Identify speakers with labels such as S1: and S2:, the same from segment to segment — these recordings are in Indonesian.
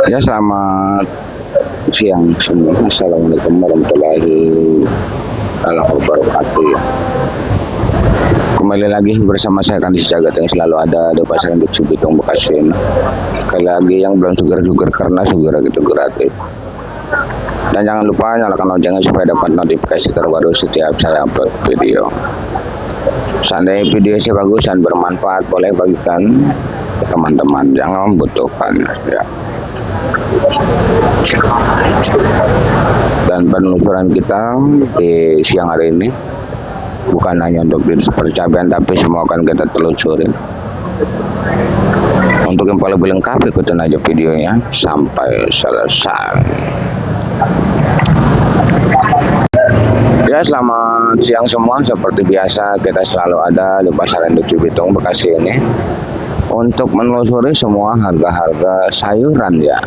S1: Ya, selamat siang semua. Assalamualaikum warahmatullahi wabarakatuh. Kembali lagi bersama saya Kandis Jagat yang selalu ada di pasar induk Cibitung Bekasi. Sekali lagi yang belum sugar karena sugar gitu gratis. Dan jangan lupa nyalakan loncengnya supaya dapat notifikasi terbaru setiap saya upload video. Seandainya video sih bagus dan bermanfaat, boleh bagikan ke teman-teman yang membutuhkan ya. Dan penelusuran kita di siang hari ini bukan hanya untuk di percapian, tapi semua akan kita telusuri. Untuk info lebih lengkap ikutin aja videonya sampai selesai. Ya, selamat siang semua. Seperti biasa kita selalu ada di pasar induk Cibitung Bekasi ini untuk menelusuri semua harga-harga sayuran ya,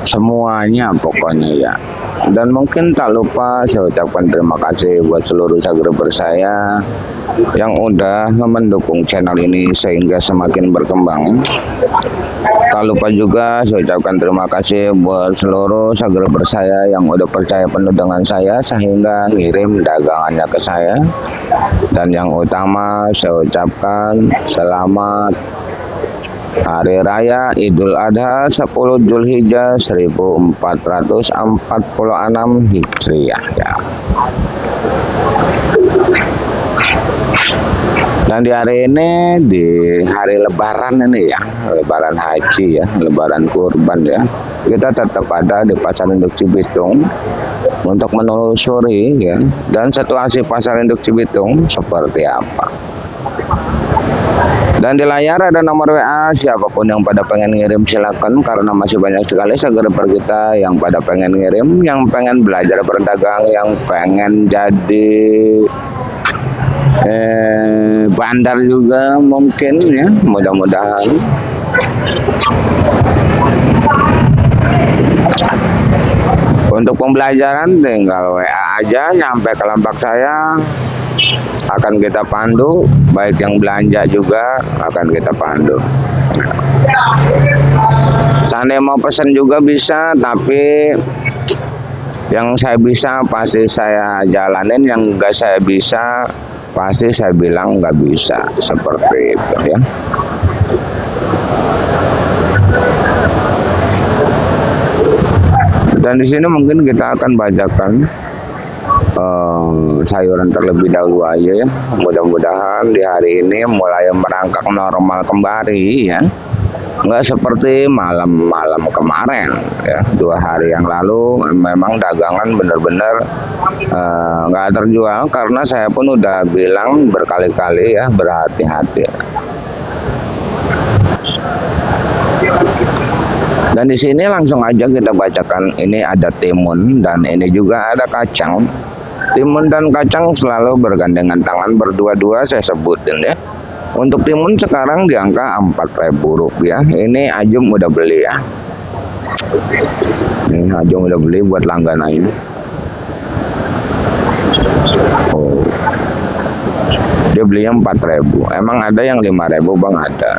S1: semuanya pokoknya ya. Dan mungkin tak lupa saya ucapkan terima kasih buat seluruh subscriber saya yang udah mendukung channel ini sehingga semakin berkembang. Tak lupa juga saya ucapkan terima kasih buat seluruh subscriber saya yang udah percaya penuh dengan saya sehingga ngirim dagangannya ke saya. Dan yang utama saya ucapkan selamat Hari Raya Idul Adha 10 Zulhijjah 1446 Hijriah ya. Dan di hari ini, di hari Lebaran ini ya, Lebaran Haji ya, Lebaran Kurban ya, kita tetap ada di pasar induk Cibitung untuk menelusuri ya, dan situasi pasar induk Cibitung seperti apa. Dan di layar ada nomor WA, siapapun yang pada pengen ngirim silakan, karena masih banyak sekali subscriber kita yang pada pengen ngirim, yang pengen belajar berdagang, yang pengen jadi bandar juga mungkin ya, mudah-mudahan. Untuk pembelajaran tinggal WA aja nyampe ke lapak saya, akan kita pandu, baik yang belanja juga akan kita pandu. Seandainya mau pesan juga bisa, tapi yang saya bisa pasti saya jalanin, yang enggak saya bisa pasti saya bilang nggak bisa, seperti itu ya. Dan di sini mungkin kita akan bacakan sayuran terlebih dahulu aja ya. Mudah-mudahan di hari ini mulai merangkak normal kembali ya. Nggak seperti malam-malam kemarin ya, 2 hari yang lalu memang dagangan benar-benar nggak terjual, karena saya pun udah bilang berkali-kali ya, berhati-hati. Dan di sini langsung aja kita bacakan, ini ada timun dan ini juga ada kacang. Timun dan kacang selalu bergandengan tangan, berdua-dua saya sebutin ya. Untuk timun sekarang di angka Rp4.000. Ini Ajum udah beli ya. Ini Ajum udah beli buat langganan ini. Oh, dia belinya Rp4.000. Emang ada yang Rp5.000 bang, ada.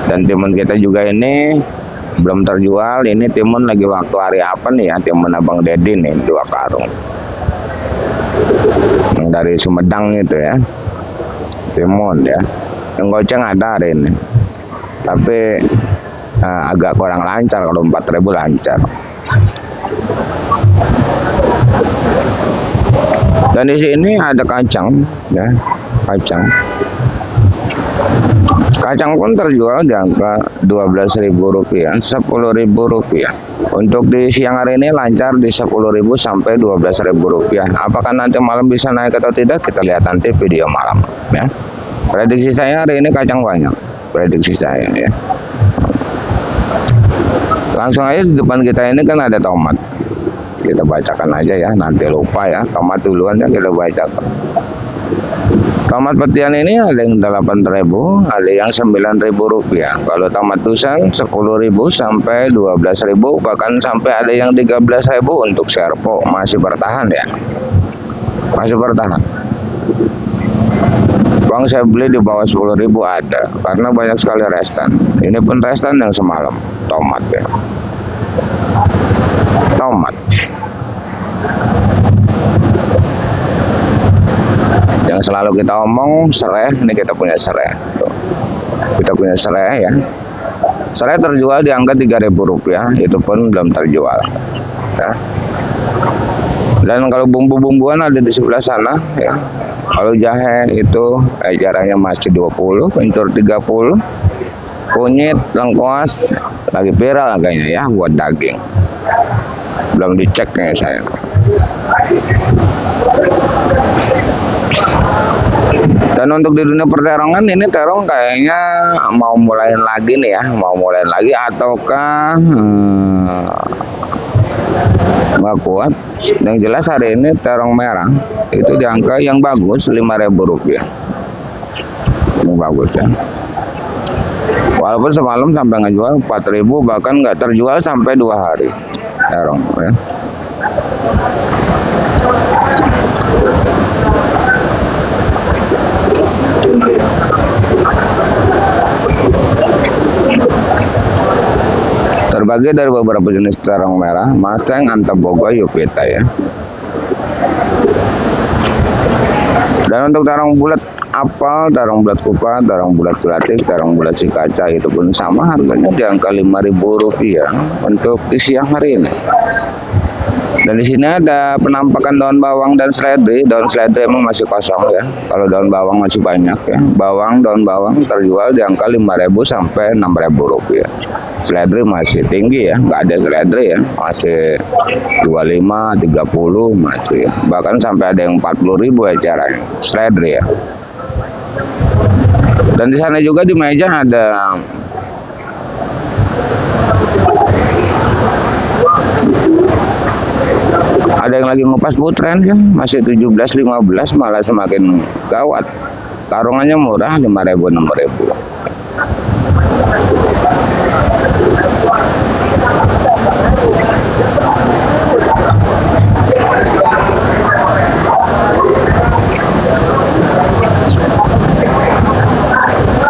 S1: Dan timun kita juga ini belum terjual. Ini timun lagi waktu hari apa nih ya, timun Abang Dedi nih 2 karung. Yang dari Sumedang itu ya, timun ya. Yang goceng ada hari ini, tapi agak kurang lancar. Kalau 4.000 lancar. Dan di sini ada kacang ya, kacang pun terjual di angka Rp12.000, Rp10.000. Untuk di siang hari ini lancar di Rp10.000 sampai Rp12.000. Apakah nanti malam bisa naik atau tidak, kita lihat nanti video malam ya. Prediksi saya hari ini kacang banyak, prediksi saya ya. Langsung aja di depan kita ini kan ada tomat, kita bacakan aja ya, nanti lupa ya. Tomat duluan ya, kita bacakan. Tomat petian ini ada yang Rp8.000, ada yang Rp9.000. Kalau tomat tusan Rp10.000 sampai Rp12.000, bahkan sampai ada yang Rp13.000 untuk serpo. Masih bertahan ya, masih bertahan. Bang, saya beli di bawah 10.000 ada, karena banyak sekali restan. Ini pun restan yang semalam. tomat ya. Tomat. Yang selalu kita omong serai, ini kita punya serai. Tuh. Kita punya serai ya. Serai terjual di angka Rp3.000, itu pun belum terjual. Ya. Dan kalau bumbu-bumbuan ada di sebelah sana ya. Kalau jahe itu jaraknya masih 20, kencur 30. Kunyit, lengkuas lagi viral kayaknya ya buat daging. Belum dicek nih saya. Dan untuk di dunia perterongan ini terong kayaknya mau mulain lagi nih ya, mau mulain lagi ataukah nggak kuat. Yang jelas hari ini terong merah itu di angka yang bagus Rp5.000. Ini bagus ya. Walaupun semalam sampai ngejual 4.000, bahkan nggak terjual sampai 2 hari terong ya. Terbagi dari beberapa jenis terong merah, Mustang, Antaboga, Yupita ya. Dan untuk terong bulat apel, terong bulat kupa, terong bulat gelatik, terong bulat si kaca itu pun sama harganya di angka Rp5.000 untuk di siang hari ini. Dan di sini ada penampakan daun bawang dan seledri. Daun seledri emang masih kosong ya. Kalau daun bawang masih banyak ya. Daun bawang terjual di angka Rp5.000 sampai Rp6.000. Seledri masih tinggi ya, nggak ada seledri ya, masih 25, 30 masih ya. Bahkan sampai ada yang 40.000 acaranya seledri ya. Dan di sana juga di meja ada yang lagi ngupas putren ya, masih 17-15, malah semakin gawat. Karungannya murah, Rp5.000, Rp6.000.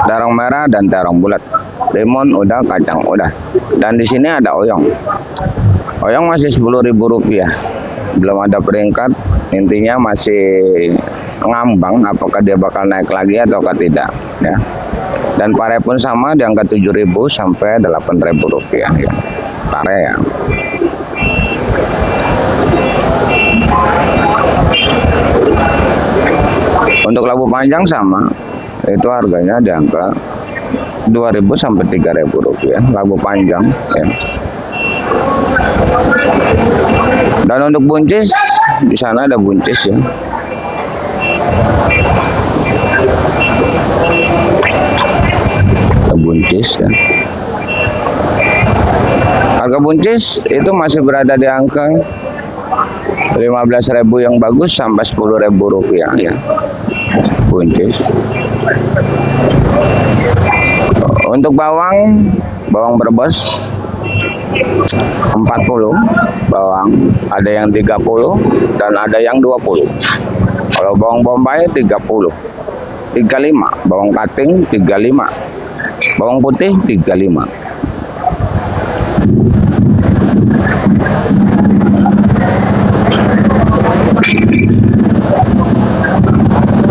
S1: Terong merah dan terong bulat, limun udah, kacang udah. Dan di sini ada oyong. Oyong masih Rp10.000. Belum ada peringkat, intinya masih ngambang apakah dia bakal naik lagi ataukah tidak ya. Dan pare pun sama di angka Rp7.000 sampai Rp8.000 ya. Pare ya. Untuk labu panjang sama, itu harganya di angka Rp2.000 sampai Rp3.000 labu panjang ya. Dan untuk buncis, di sana ada buncis ya. Buncis ya. Harga buncis itu masih berada di angka Rp15.000 yang bagus sampai Rp10.000 ya. Buncis. Untuk bawang Brebes 40, bawang ada yang 30 dan ada yang 20. Kalau bawang bombay 30, 35, bawang kating 35, bawang putih 35.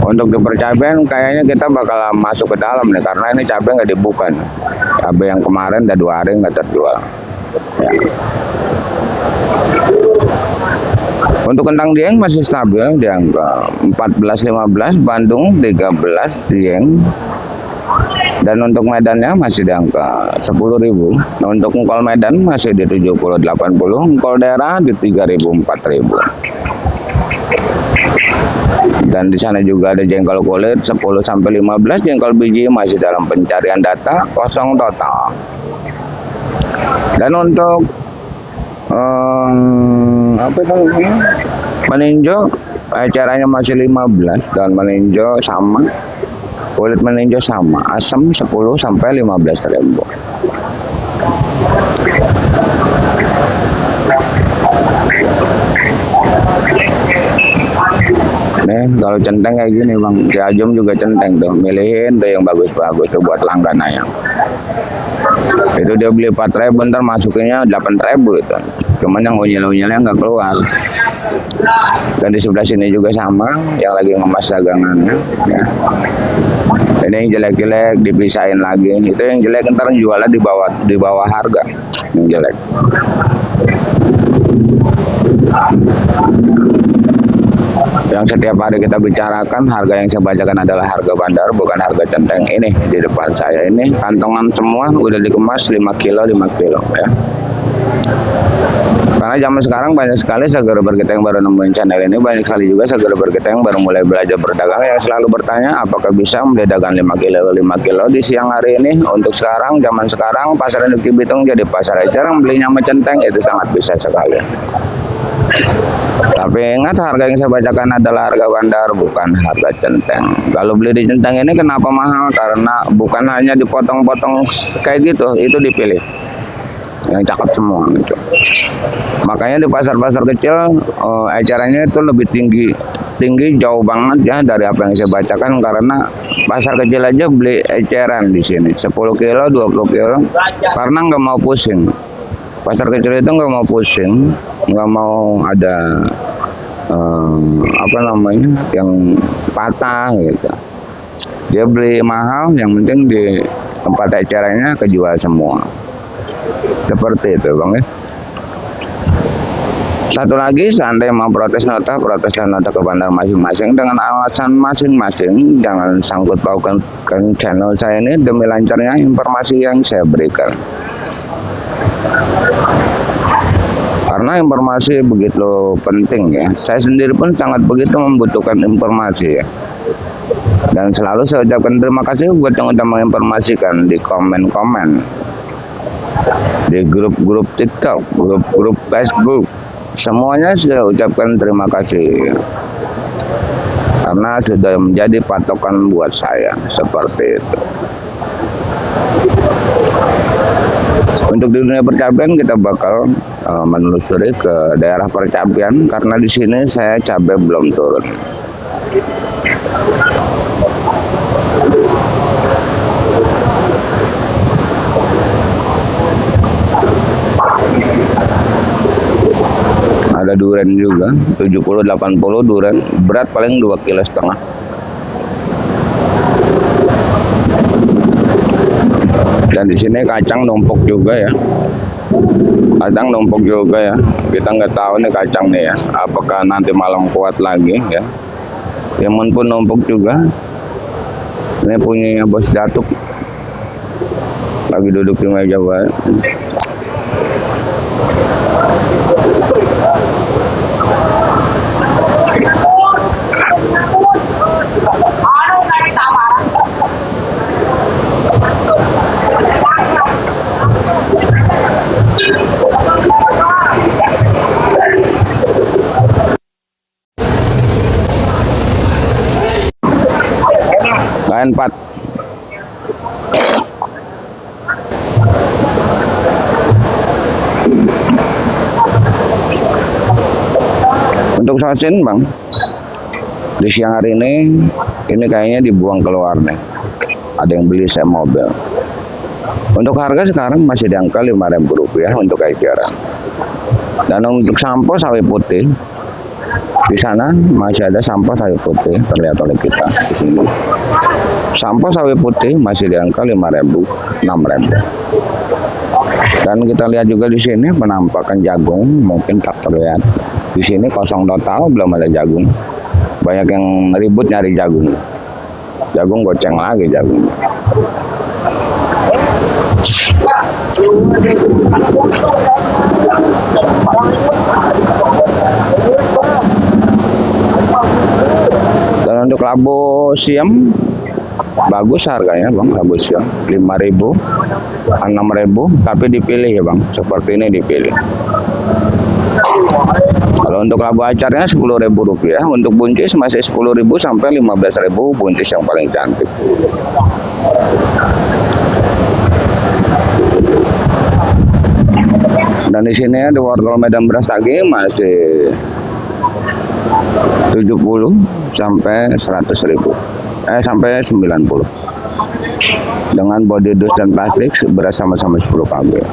S1: Untuk di percabean kayaknya kita bakal masuk ke dalam nih, karena ini cabai nggak dibuka nih. Cabai yang kemarin udah 2 hari nggak terjual ya. Untuk kentang dieng masih stabil di angka 14-15, Bandung 13 dieng. Dan untuk medannya masih di angka 10.000. Nah, untuk engkol medan masih di 70-80, engkol daerah di 3.000-4.000. Dan di sana juga ada jengkol kulit 10-15, jengkol biji masih dalam pencarian data, kosong total. Dan untuk meninjau acaranya masih 15, dan meninjau sama, kulit meninjau sama, asam 10-15.000. Nih kalau centeng kayak gini bang, si Ajum juga centeng tuh, milihin tuh yang bagus-bagus tuh buat langganannya. Itu dia beli 4.000, ntar masukinnya 8.000 itu, cuman yang unyil-unyilnya nggak keluar. Dan di sebelah sini juga sama, yang lagi ngemas dagangannya ya. Ini yang jelek-jelek dipisahin lagi, itu yang jelek ntar jualnya di bawah harga yang jelek. Yang setiap hari kita bicarakan, harga yang saya bacakan adalah harga bandar, bukan harga centeng. Ini di depan saya ini kantongan semua udah dikemas 5 kilo ya. Karena zaman sekarang banyak sekali seger kita yang baru nemuin channel ini, banyak sekali juga seger kita yang baru mulai belajar berdagang yang selalu bertanya apakah bisa mendagang 5 kilo di siang hari ini. Untuk sekarang, zaman sekarang pasar induk Cibitung jadi pasar eceran, belinya sama centeng itu sangat bisa sekali. Tapi ingat, harga yang saya bacakan adalah harga bandar, bukan harga centeng. Kalau beli di centeng ini kenapa mahal? Karena bukan hanya dipotong-potong kayak gitu, itu dipilih yang cakep semua gitu. Makanya di pasar-pasar kecil ecerannya itu lebih tinggi jauh banget ya dari apa yang saya bacakan, karena pasar kecil aja beli eceran di sini 10 kilo 20 kilo karena nggak mau pusing. Pasar kecil itu nggak mau pusing, nggak mau ada apa namanya yang patah gitu. Dia beli mahal, yang penting di tempat ecerannya kejual semua. Seperti itu bang ya. Satu lagi, seandainya mau protes nota ke bandar masing-masing dengan alasan masing-masing, jangan sangkut pautkan channel saya ini demi lancarnya informasi yang saya berikan. Karena informasi begitu penting ya. Saya sendiri pun sangat begitu membutuhkan informasi ya. Dan selalu saya ucapkan terima kasih buat yang udah menginformasikan di komen-komen, di grup-grup TikTok, grup-grup Facebook. Semuanya saya ucapkan terima kasih. Karena sudah menjadi patokan buat saya seperti itu. Untuk di dunia percapian kita bakal menelusuri ke daerah percapian, karena di sini saya cabai belum turun. Ada duren juga 70-80 duren, berat paling 2,5 kilo. Dan di sini kacang numpuk juga ya. Kacang numpuk juga ya. Kita nggak tahu nih kacang nih ya, apakah nanti malam kuat lagi ya. Timun pun numpuk juga. Ini punya Bos Datuk. Lagi duduk di meja buat. Lain 4. Untuk sosin bang, di siang hari ini kayaknya dibuang keluar nih. Ada yang beli saya mobil. Untuk harga sekarang masih di angka Rp5.000 untuk eceran. Dan untuk sampo sawi putih, di sana masih ada sampo sawi putih terlihat oleh kita di sini. Sampo sawi putih masih di angka Rp5.000, Rp6.000. Dan kita lihat juga di sini penampakan jagung mungkin tak terlihat. Di sini kosong total, belum ada jagung. Banyak yang ribut nyari jagung. Jagung goceng lagi jagung. Dan untuk labu siam bagus harganya bang, labu siam 5.000, 6.000, tapi dipilih ya bang, seperti ini dipilih. Kalau untuk labu acarnya Rp10.000, untuk buncis masih 10.000 sampai 15.000 buncis yang paling cantik. Dan di sini ada wortel Medan Beras lagi masih 70 sampai 100.000, sampai 90. Dengan body dus dan plastik beras sama-sama 10 kg.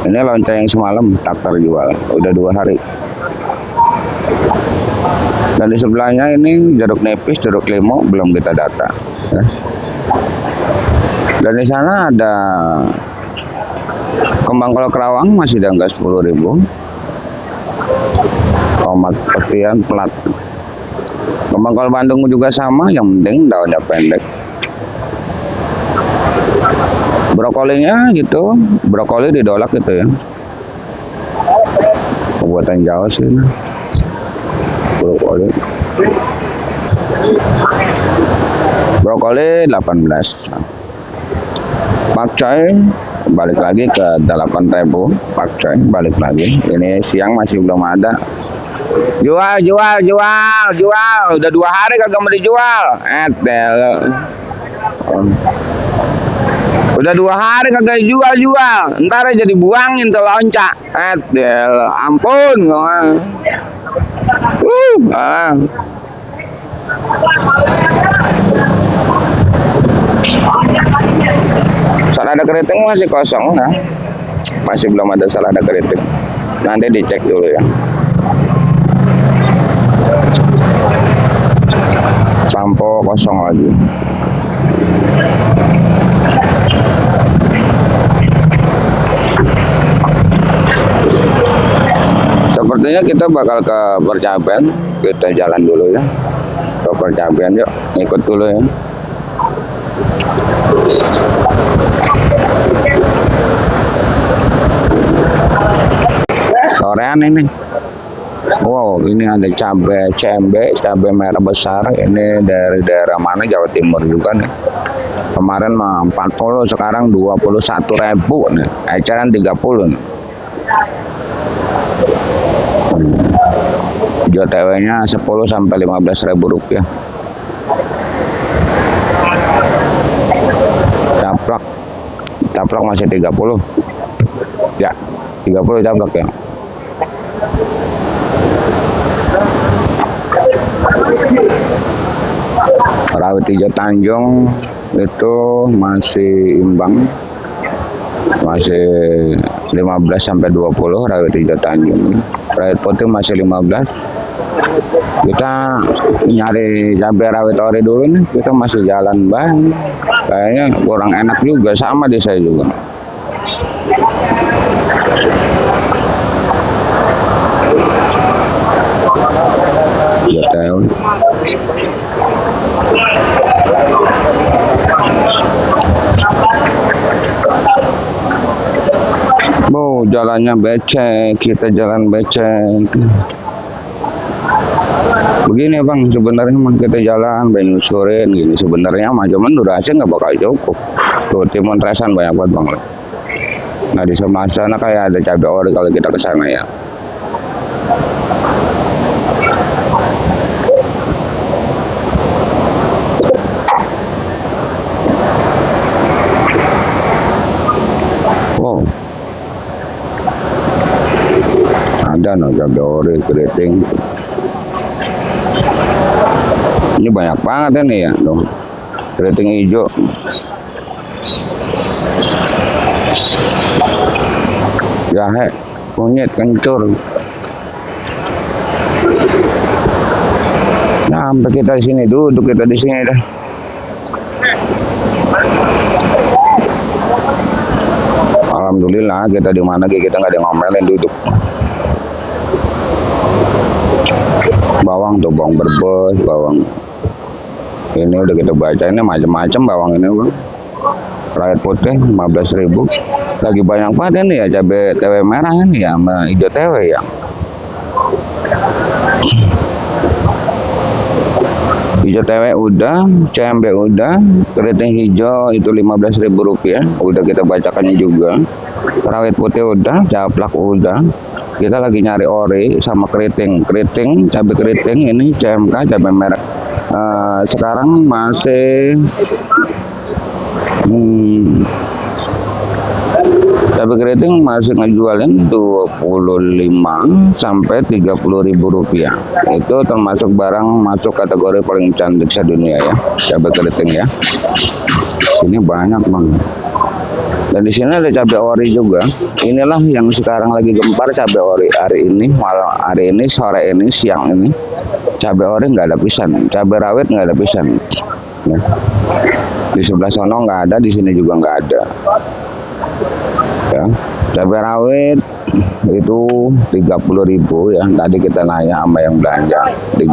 S1: Ini lonca yang semalam tak terjual, udah 2 hari. Dan di sebelahnya ini jeruk nipis, jeruk limau belum kita data. Ya. Dan di sana ada kembang kol kerawang masih di angka 10.000. Tomat petian plat. Kembang kol Bandung juga sama, yang penting daunnya pendek. Brokolinya gitu, brokoli didolak gitu ya. Buatan Jawa sih. Brokoli 18. Pakcoy balik lagi ke 8.000. Pakcoy balik lagi. Ini siang masih belum ada. Jual. Udah 2 hari kagak mau dijual. Udah 2 hari kagak jual. Ntar aja dibuangin tuh lonca. Ampun. Salada keriting masih kosong, nah. Masih belum ada salada keriting. Nanti dicek dulu ya. Sampo kosong lagi. Sepertinya kita bakal ke Percaben. Kita jalan dulu ya ke Percaben, yuk ikut dulu ya. Sorean ini. Wow, ini ada cabai cembe, cabai merah besar. Ini dari daerah mana? Jawa Timur juga nih. Kemarin mah 40, sekarang 21.000 nih. Eceran 30 nih. JTW-nya 10 sampai 15.000 rupiah. Caplok masih 30. Ya, 30 caplok ya. Rawit hijau Tanjung itu masih imbang. Masih 15 sampai 20 rawit hijau Tanjung. Rawit putih masih 15. Kita nyari cabai rawit ori dulu nih. Kita masih jalan banget. Kayaknya kurang enak juga, sama di saya juga. Ya tahu. Jalannya becek, kita jalan becek. Begini bang, sebenarnya kita jalan menyusurin gini, sebenarnya mah cuman durasi nggak bakal cukup. Tuh timun resan banyak banget bang. Nah di sebelah sana kayak ada cabai ori kalau kita ke sana ya. Wow. Ada no cabai ori keriting. Ini banyak banget ini ya dong. Keriting hijau. Jahe, kunyit, kencur. Nah, sampai kita di sini duduk, kita di sini dah. Alhamdulillah kita di mana kita nggak ada ngomelin, duduk. Bawang tuh, bawang berbes, bawang ini udah kita baca, ini macam-macam bawang ini bang. Rawit putih 15.000. Lagi banyak banget ini ya cabai TW merah ini ya sama hijau TW ya. Hijau TW udah, cembe udah, keriting hijau itu 15.000 rupiah, udah kita bacakannya juga. Rawit putih udah, caplak udah. Kita lagi nyari ori sama keriting, cabai keriting ini CMK cabai merah. Sekarang masih cabai Cabai keriting masih ngejualin 25 sampai 30 ribu rupiah. Itu termasuk barang masuk kategori paling cantik sedunia ya, cabai keriting ya. Sini banyak banget. Dan di sini ada cabai ori juga. Inilah yang sekarang lagi gempar, cabai ori hari ini, malam hari ini, sore ini, siang ini. Cabai ori nggak ada pisan, cabai rawit nggak ada pisan. Ya. Di sebelah sono nggak ada, di sini juga nggak ada. Ya, cabai rawit itu 30 ribu ya. Tadi kita nanya sama yang belanja 30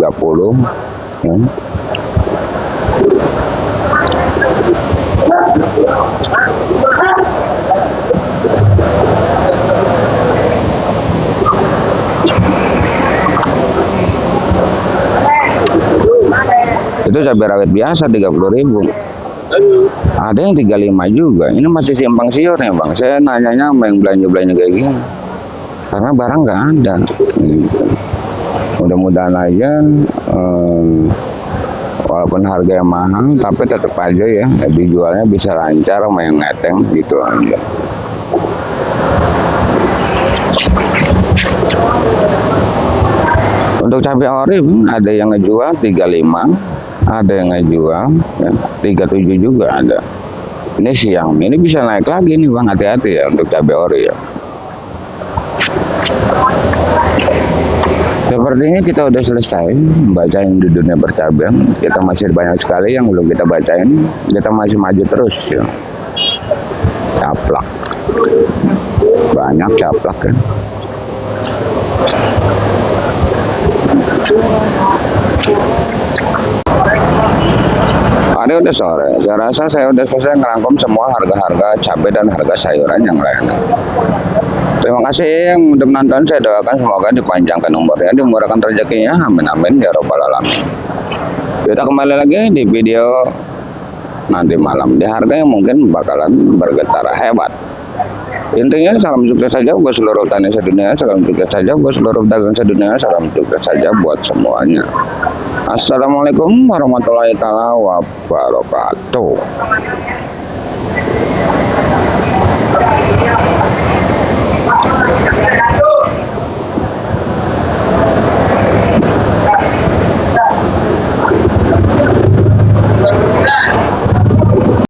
S1: ya. Itu cabai rawit biasa 30 ribu. Ada yang 35 juga. Ini masih simpang siur nih bang. Saya nanyanya sama yang belanja kayak gini, karena barang nggak ada. Gitu. Mudah-mudahan aja walaupun harganya mahal, tapi tetap aja ya dijualnya bisa lancar sama yang ngeteng gitu aja. Untuk cabai ori ada yang ngejual 35, ada yang ngejual ya, 37 juga ada. Ini siang, ini bisa naik lagi nih bang, hati-hati ya untuk cabai ori ya. Sepertinya kita udah selesai bacain di dunia bercabai. Kita masih banyak sekali yang belum kita bacain. Kita masih maju terus ya. Caplak, banyak caplak kan. Hari udah sore, saya rasa saya udah selesai ngerangkum semua harga-harga cabai dan harga sayuran yang lain. Terima kasih yang udah menonton, saya doakan semoga dipanjangkan umurnya, dimurahkan rezekinya, amin amin ya robbal alamin. Kita kembali lagi di video nanti malam di harga yang mungkin bakalan bergetar hebat. Intinya salam sukses saja buat seluruh tani sedunia, salam sukses saja buat seluruh dagang sedunia, salam sukses saja buat semuanya. Assalamualaikum warahmatullahi wabarakatuh.